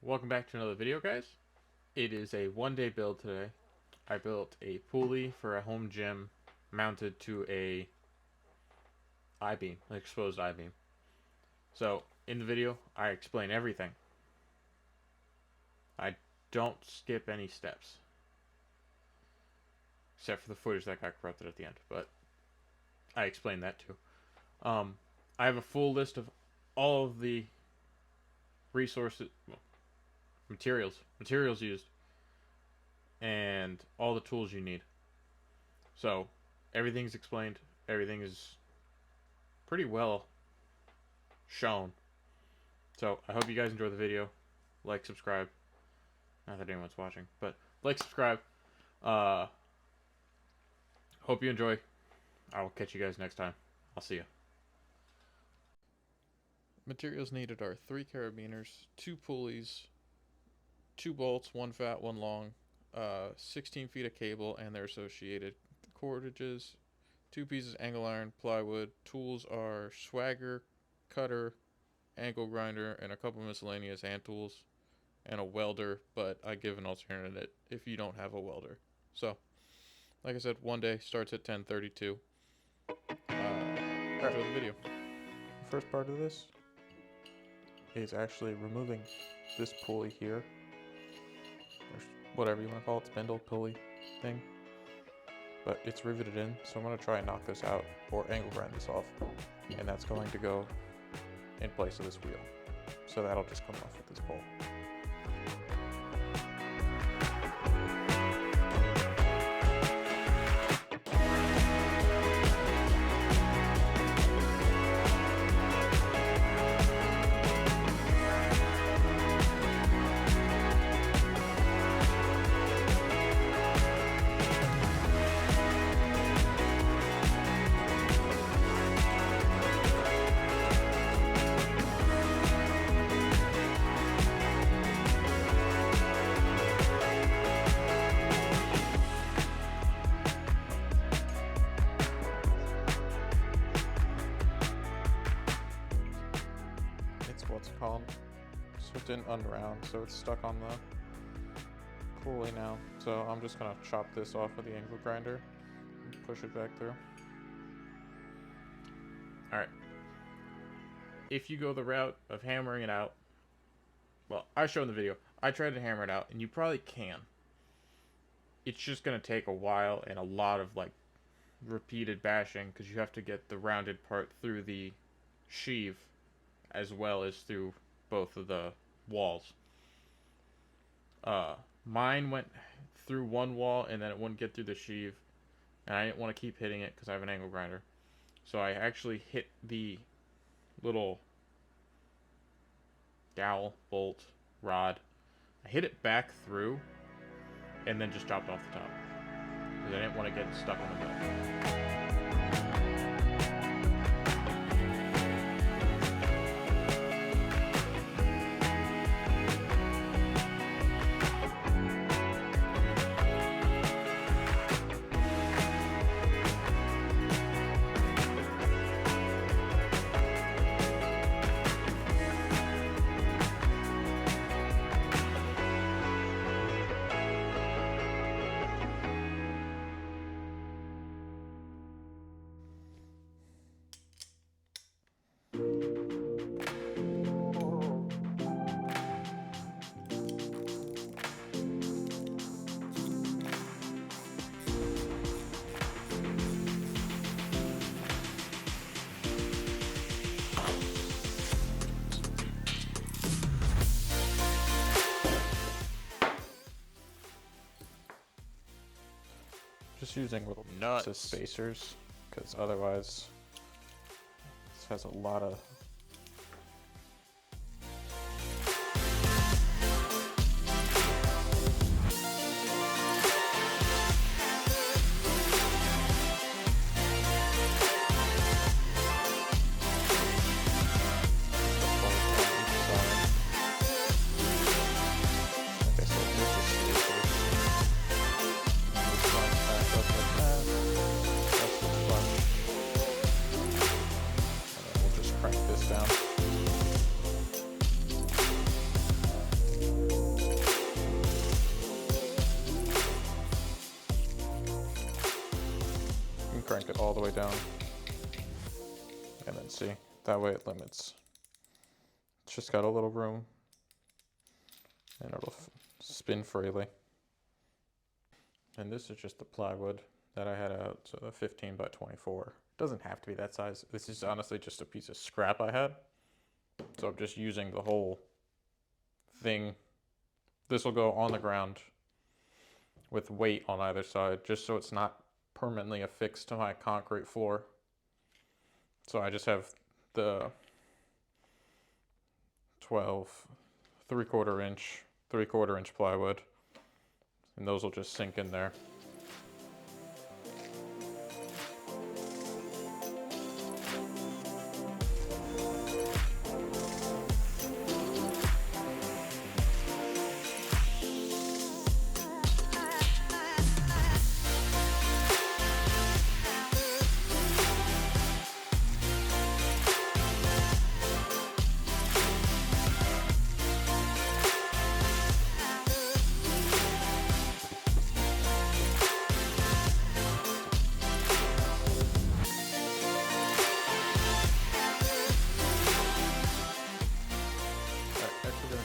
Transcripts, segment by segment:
Welcome back to another video, guys. It is a one-day build today. I built a pulley for a home gym mounted to a I-beam, an exposed I-beam. So, in the video, I explain everything. I don't skip any steps. Except for the footage that got corrupted at the end, but I explained that too. I have a full list of all of the resources, materials used, and all the tools you need. So everything's explained. Everything is pretty well shown. So I hope you guys enjoy the video. Like, subscribe. Not that anyone's watching, but like, subscribe. Hope you enjoy. I will catch you guys next time. I'll see you. Materials needed are 3 carabiners, 2 pulleys, 2 bolts, 1 fat, 1 long, 16 feet of cable and their associated cordages, 2 pieces of angle iron, plywood. Tools are swagger, cutter, angle grinder, and a couple miscellaneous hand tools, and a welder, but I give an alternate if you don't have a welder. So, like I said, one day starts at 10:32. Enjoy the video. The first part of this is actually removing this pulley here, or whatever you want to call it, spindle, pulley thing, but it's riveted in, so I'm going to try and knock this out or angle grind this off, and that's going to go in place of this wheel, so that'll just come off with this bolt. What's called, so it didn't unround, so it's stuck on the pulley now. So I'm just gonna chop this off with the angle grinder and push it back through. Alright, if you go the route of hammering it out, well, I showed in the video, I tried to hammer it out, and you probably can. It's just gonna take a while and a lot of like repeated bashing, because you have to get the rounded part through the sheave as well as through both of the walls. Mine went through one wall and then it wouldn't get through the sheave, and I didn't want to keep hitting it because I have an angle grinder. So I actually hit the little dowel, bolt, rod. I hit it back through and then just chopped off the top because I didn't want to get stuck on the metal. Just using little nuts as spacers, because otherwise this has a lot of crank crank it all the way down. And then see, that way it limits. It's just got a little room and it'll spin freely. And this is just the plywood that I had out, so the 15 by 24. It doesn't have to be that size. This is honestly just a piece of scrap I had. So I'm just using the whole thing. This will go on the ground with weight on either side, just so it's not permanently affixed to my concrete floor. So I just have the 12 3/4 inch plywood, and those will just sink in there.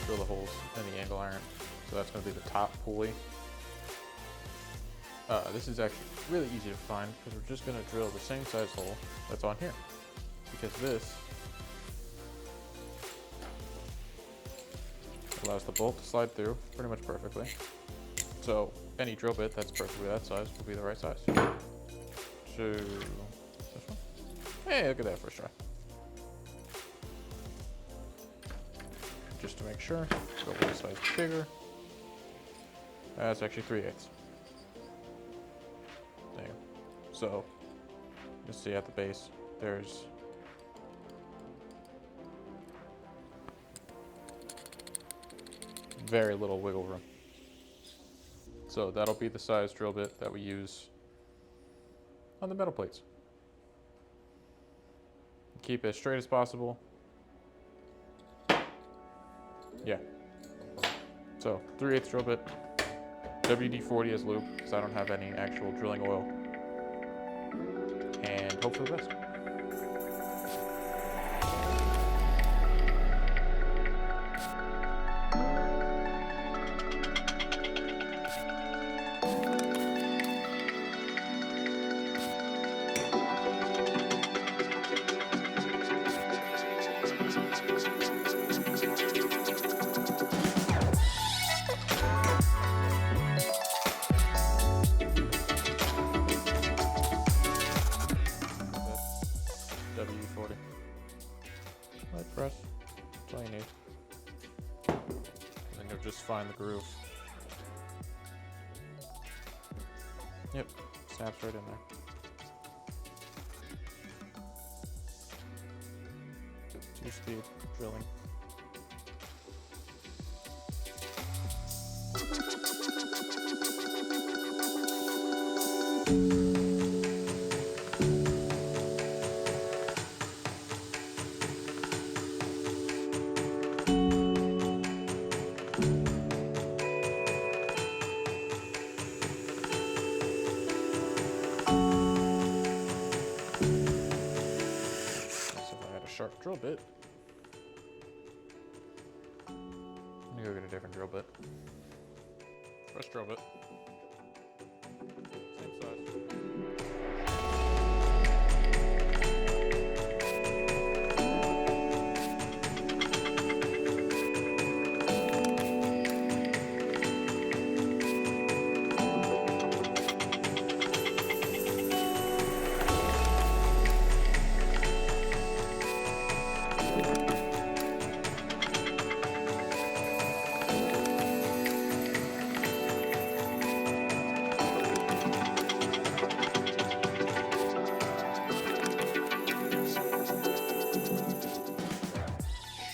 Drill the holes in the angle iron. So that's going to be the top pulley. This is actually really easy to find because we're just going to drill the same size hole that's on here. Because this allows the bolt to slide through pretty much perfectly. So any drill bit that's perfectly that size will be the right size. So this one. Hey, look at that first try. Just to make sure, go one size bigger. That's actually 3/8. There. So, you see at the base, there's very little wiggle room. So that'll be the size drill bit that we use on the metal plates. Keep it as straight as possible. Yeah. So 3/8 drill bit, WD-40 as lube because I don't have any actual drilling oil, and hope for the best. WD-40. Light press. That's all you need. And then you'll just find the groove. Yep, snaps right in there. Two-speed drilling. Sharp drill bit. Let me go get a different drill bit. Fresh drill bit. Same size.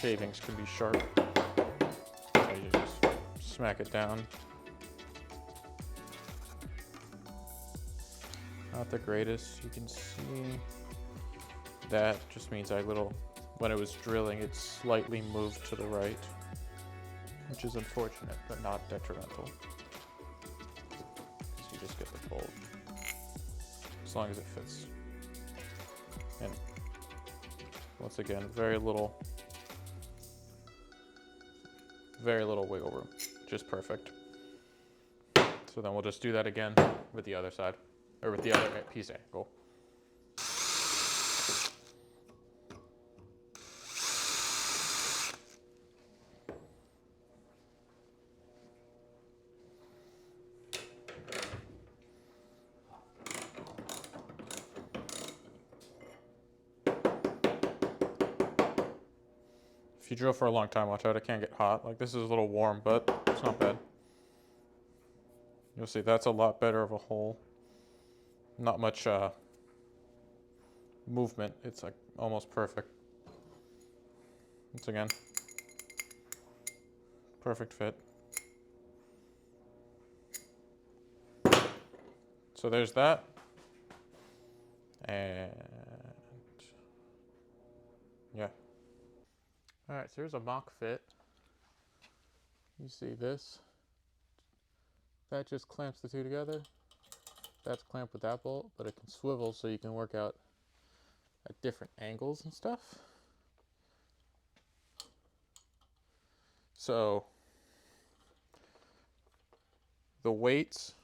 Shavings can be sharp, so you just smack it down. Not the greatest. You can see that just means when it was drilling, it slightly moved to the right, which is unfortunate, but not detrimental. So you just get the bolt as long as it fits. And once again, very little wiggle room, just perfect. So then we'll just do that again with the other side, or with the other piece angle. If you drill for a long time, watch out, it can get hot. Like, this is a little warm, but it's not bad. You'll see that's a lot better of a hole. Not much movement. It's like almost perfect. Once again, perfect fit. So there's that. And yeah. All right, so here's a mock fit. You see this? That just clamps the two together. That's clamped with that bolt, but it can swivel so you can work out at different angles and stuff. So the weights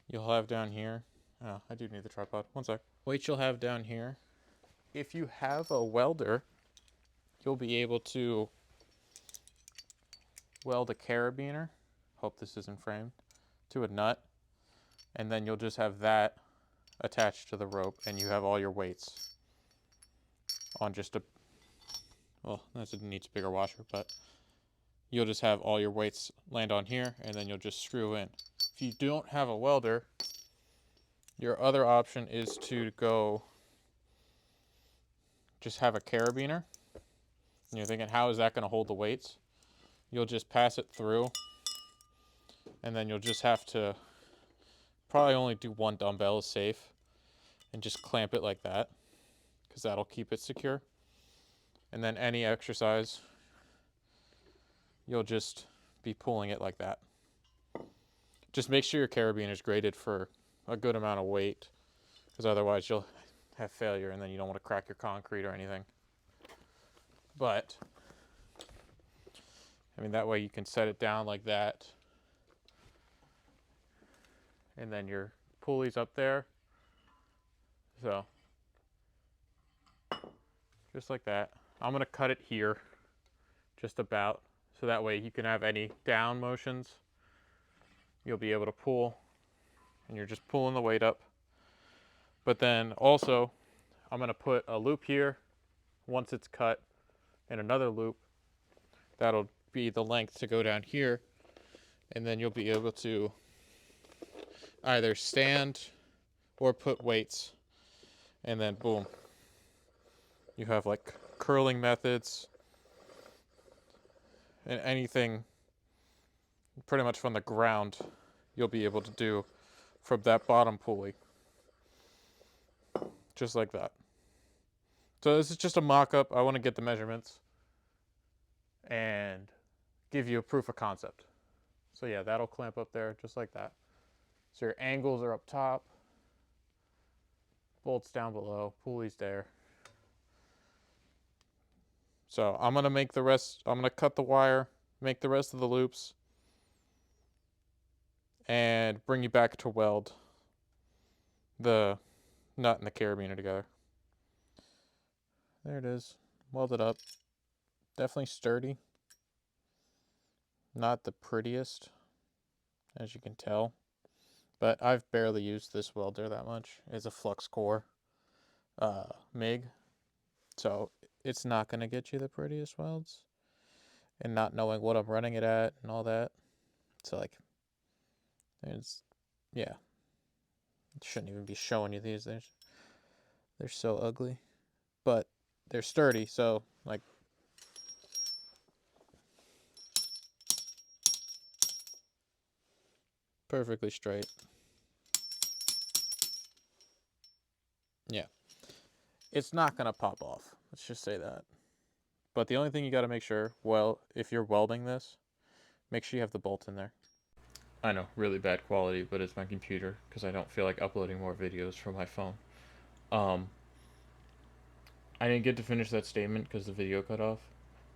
you'll have down here. Oh, I do need the tripod. One sec. Weights you'll have down here. If you have a welder, you'll be able to weld a carabiner. Hope this isn't framed. To a nut. And then you'll just have that attached to the rope, and you have all your weights on just a, well, that needs a bigger washer, but you'll just have all your weights land on here, and then you'll just screw in. If you don't have a welder, your other option is to go just have a carabiner. And you're thinking, how is that going to hold the weights? You'll just pass it through, and then you'll just have to probably only do one dumbbell is safe, and just clamp it like that, because that'll keep it secure. And then any exercise, you'll just be pulling it like that. Just make sure your carabiner is graded for a good amount of weight, because otherwise you'll have failure, and then you don't want to crack your concrete or anything. But I mean, that way you can set it down like that, and then your pulley's up there. So just like that. I'm gonna cut it here, just about, so that way you can have any down motions. You'll be able to pull, and you're just pulling the weight up. But then also, I'm gonna put a loop here once it's cut, and another loop. That'll be the length to go down here, and then you'll be able to either stand or put weights, and then boom, you have like curling methods and anything pretty much from the ground you'll be able to do from that bottom pulley, just like that. So this is just a mock-up. I want to get the measurements and give you a proof of concept. So yeah, that'll clamp up there just like that. So your angles are up top, bolts down below, pulleys there. So I'm gonna make the rest, I'm gonna cut the wire, make the rest of the loops, and bring you back to weld the nut and the carabiner together. There it is, welded up. Definitely sturdy. Not the prettiest, as you can tell, but I've barely used this welder that much. It's a flux core MIG, so it's not going to get you the prettiest welds, and not knowing what I'm running it at and all that. So like, yeah, shouldn't even be showing you these. They're so ugly, but they're sturdy, so like, perfectly straight. Yeah, it's not gonna pop off, let's just say that. But the only thing you got to make sure, well, if you're welding this, make sure you have the bolt in there. I know, really bad quality, but it's my computer because I don't feel like uploading more videos from my phone. Um, I didn't get to finish that statement because the video cut off.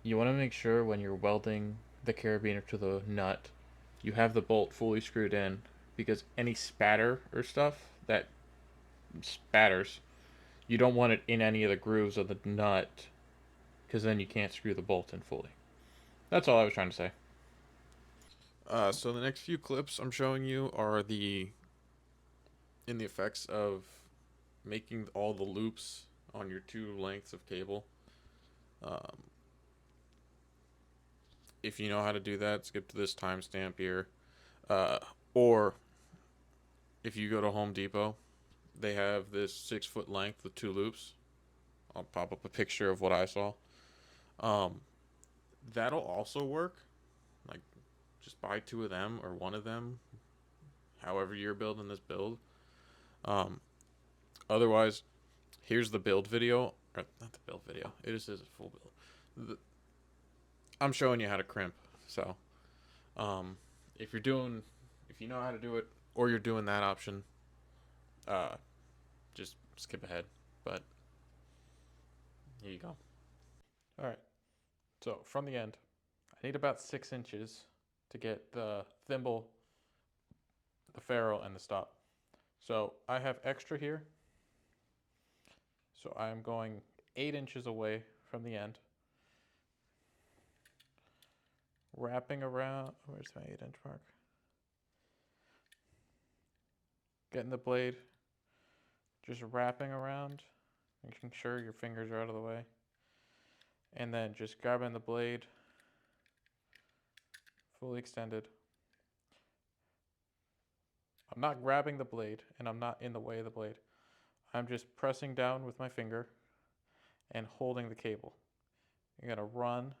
You want to make sure when you're welding the carabiner to the nut, you have the bolt fully screwed in because any spatter or stuff that spatters, you don't want it in any of the grooves of the nut because then you can't screw the bolt in fully. That's all I was trying to say. So the next few clips I'm showing you are the effects of making all the loops on your two lengths of cable. Um, if you know how to do that, skip to this timestamp here. Uh, or if you go to Home Depot, they have this 6 foot length with two loops. I'll pop up a picture of what I saw. Um, that'll also work. Like, just buy two of them or one of them, however you're building this build. Um, otherwise, here's the build video. Or not the build video. It just is a full build. I'm showing you how to crimp. So, um, if you're doing, if you know how to do it, or you're doing that option, uh, just skip ahead. But here you go. All right. So from the end, I need about 6 inches to get the thimble, the ferrule, and the stop. So I have extra here. So I'm going 8 inches away from the end, wrapping around. Where's my 8 inch mark? Getting the blade, just wrapping around, making sure your fingers are out of the way, and then just grabbing the blade fully extended. I'm not grabbing the blade and I'm not in the way of the blade. I'm just pressing down with my finger and holding the cable. You're gonna run.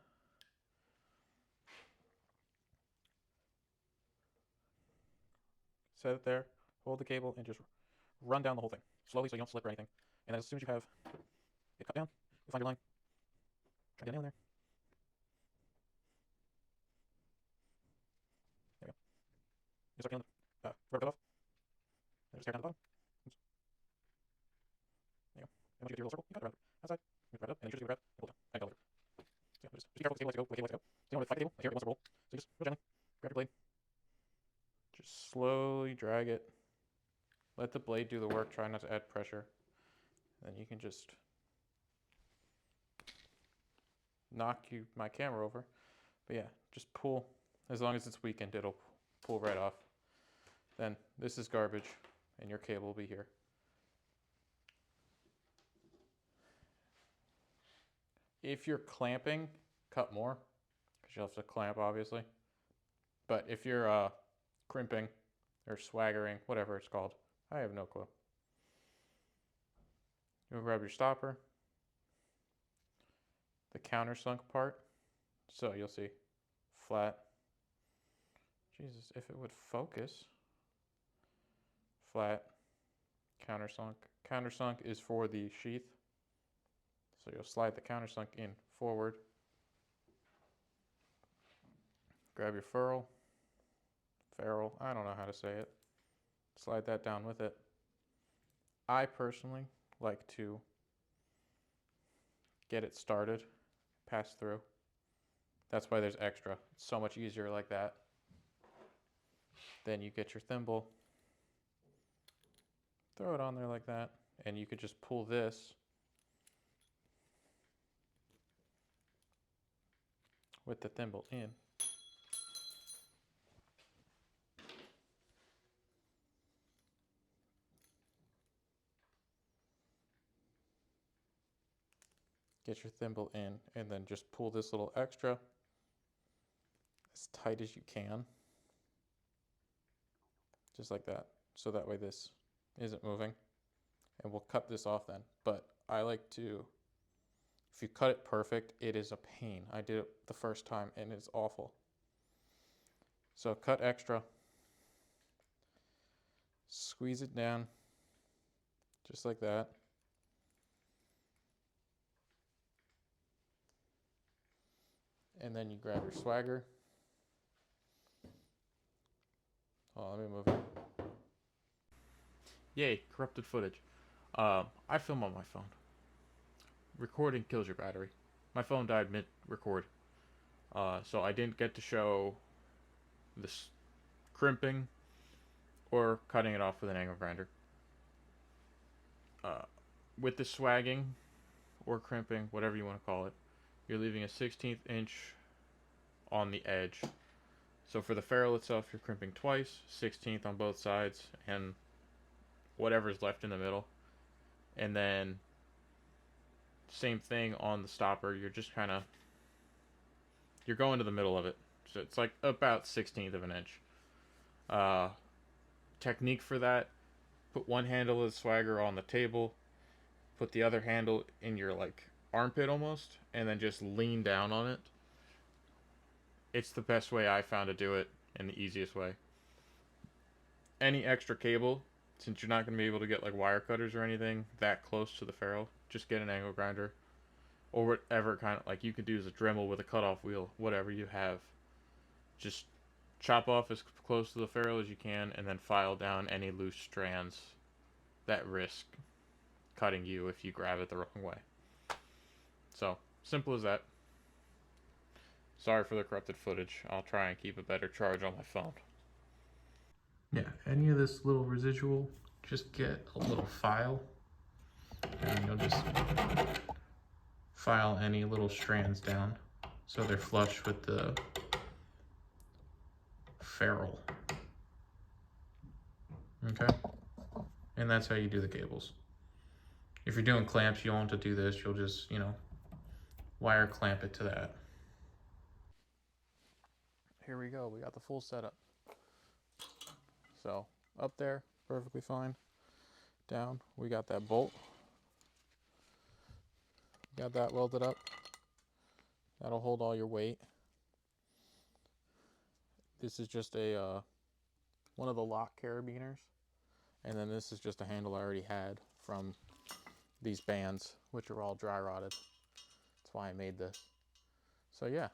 Set it there, hold the cable, and just run down the whole thing. Slowly so you don't slip or anything. And then as soon as you have it cut down, you'll find your line. Try to get a nail in there. There we go. Just start feeling the rubber cut off. And just tear down the bottom. Oops. There you go. And once you get to your little circle, you cut around outside. Move right up, and then you just grab and pull down. And go over. So yeah, just be careful with the cable, let it go, let the cable, let it go. So you don't want to fight the cable, like here it wants to roll. So you just real gently, grab your blade, just slowly drag it. Let the blade do the work, try not to add pressure. Then you can just knock my camera over. But yeah, just pull. As long as it's weakened, it'll pull right off. Then this is garbage, and your cable will be here. If you're clamping, cut more, because you'll have to clamp, obviously. But if you're crimping or swaggering, whatever it's called, I have no clue. You'll grab your stopper, the countersunk part, so you'll see flat. Jesus, if it would focus. Flat, countersunk. Countersunk is for the sheath, so you'll slide the countersunk in forward. Grab your ferrule, I don't know how to say it. Slide that down with it. I personally like to get it started, pass through. That's why there's extra. It's so much easier like that. Then you get your thimble, throw it on there like that, and you could just pull this with the thimble in. Get your thimble in, and then just pull this little extra as tight as you can. Just like that. So that way this isn't moving. And we'll cut this off then. But I like to, if you cut it perfect, it is a pain. I did it the first time and it's awful. So cut extra. Squeeze it down. Just like that. And then you grab your swagger. Oh, let me move it. Yay, corrupted footage. I film on my phone. Recording kills your battery. My phone died mid-record. So I didn't get to show this crimping or cutting it off with an angle grinder. With the swagging or crimping, whatever you want to call it, you're leaving a 16th inch on the edge. So for the ferrule itself, you're crimping twice, 16th on both sides, and whatever's left in the middle. And then same thing on the stopper, you're just kind of, you're going to the middle of it. So it's like about 16th of an inch. Technique for that, put one handle of the swagger on the table, put the other handle in your like armpit almost, and then just lean down on it. It's the best way I found to do it and the easiest way. Any extra cable, since you're not going to be able to get like wire cutters or anything that close to the ferrule, just get an angle grinder or whatever kind of, like you could do as a Dremel with a cutoff wheel, whatever you have. Just chop off as close to the ferrule as you can and then file down any loose strands that risk cutting you if you grab it the wrong way. So, simple as that. Sorry for the corrupted footage. I'll try and keep a better charge on my phone. Yeah, any of this little residual, just get a little file and you'll just file any little strands down so they're flush with the ferrule. Okay? And that's how you do the cables. If you're doing clamps, you don't want to do this. You'll just, wire clamp it to that. Here we go. We got the full setup. So, up there, perfectly fine. Down, we got that bolt. Got that welded up. That'll hold all your weight. This is just a one of the lock carabiners. And then this is just a handle I already had from these bands, which are all dry rotted. That's why I made this. So yeah,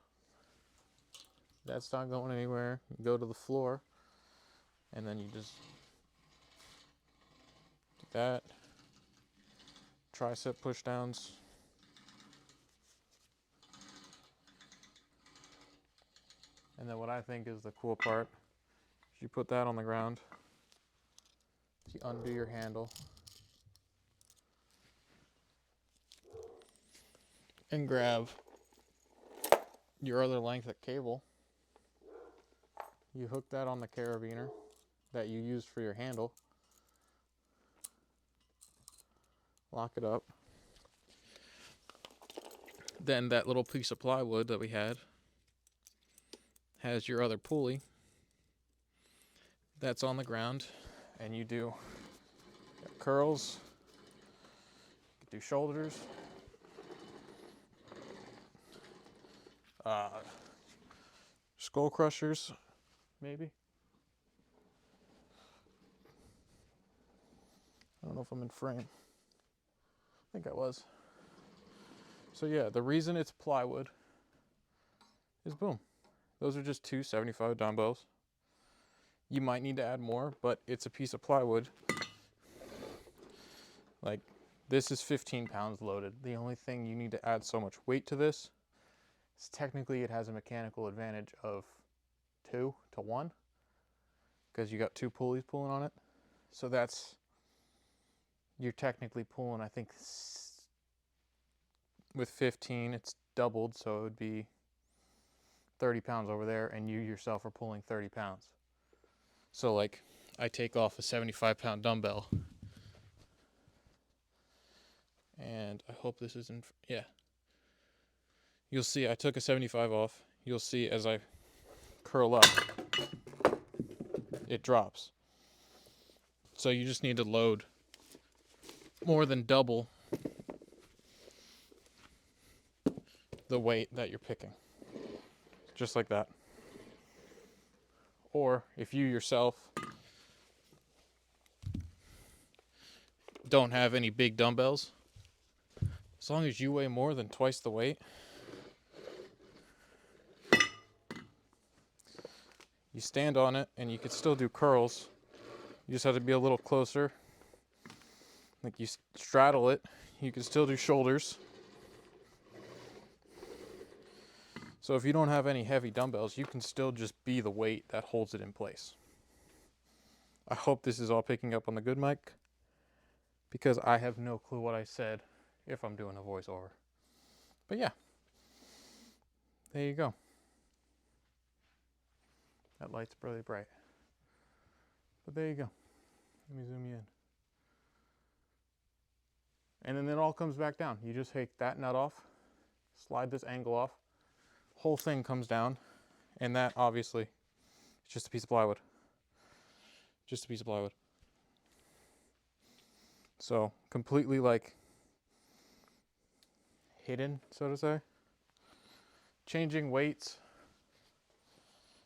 that's not going anywhere. You go to the floor, and then you just do that. Tricep push downs. And then what I think is the cool part is you put that on the ground. You undo your handle. And grab your other length of cable. You hook that on the carabiner that you used for your handle. Lock it up. Then that little piece of plywood that we had has your other pulley. That's on the ground, and you do curls, you do shoulders, skull crushers, maybe. I don't know if I'm in frame. I think I was. So yeah, the reason it's plywood is boom. Those are just two 75 dumbbells. You might need to add more, but it's a piece of plywood. Like, this is 15 pounds loaded. The only thing you need to add so much weight to this is technically it has a mechanical advantage of 2 to 1 because you got two pulleys pulling on it. So you're technically pulling, I think, with 15, it's doubled, so it would be 30 pounds over there, and you yourself are pulling 30 pounds. So, like, I take off a 75-pound dumbbell, and I hope this isn't, yeah. You'll see I took a 75 off. You'll see as I curl up, it drops. So you just need to load more than double the weight that you're picking. Just like that. Or if you yourself don't have any big dumbbells, as long as you weigh more than twice the weight, You stand on it and you can still do curls. You just have to be a little closer. Like you straddle it, you can still do shoulders. So if you don't have any heavy dumbbells, you can still just be the weight that holds it in place. I hope this is all picking up on the good mic, because I have no clue what I said if I'm doing a voiceover. But yeah, there you go. That light's really bright. But there you go. Let me zoom you in. And then it all comes back down. You just take that nut off, slide this angle off, whole thing comes down, and that obviously is just a piece of plywood. Just a piece of plywood. So completely like hidden, so to say. Changing weights.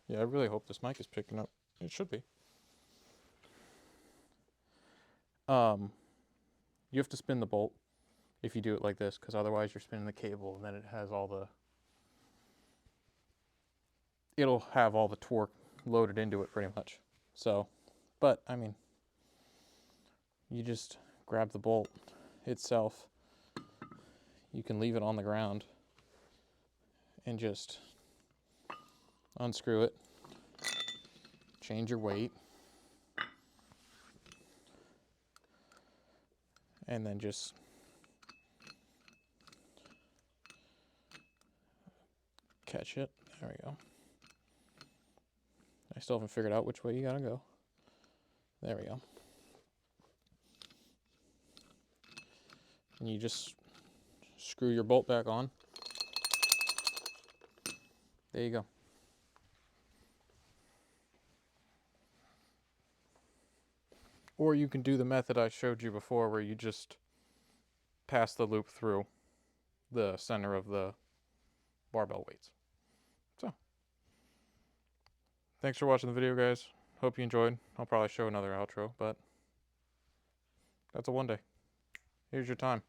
Yeah, I really hope this mic is picking up. It should be. You have to spin the bolt if you do it like this, because otherwise you're spinning the cable and then it has all the, it'll have all the torque loaded into it pretty much. So, but I mean, you just grab the bolt itself. You can leave it on the ground and just unscrew it, change your weight, and then just catch it. There we go. I still haven't figured out which way you gotta go. There we go. And you just screw your bolt back on. There you go. Or you can do the method I showed you before, where you just pass the loop through the center of the barbell weights. So, thanks for watching the video, guys. Hope you enjoyed. I'll probably show another outro, but that's a one day. Here's your time.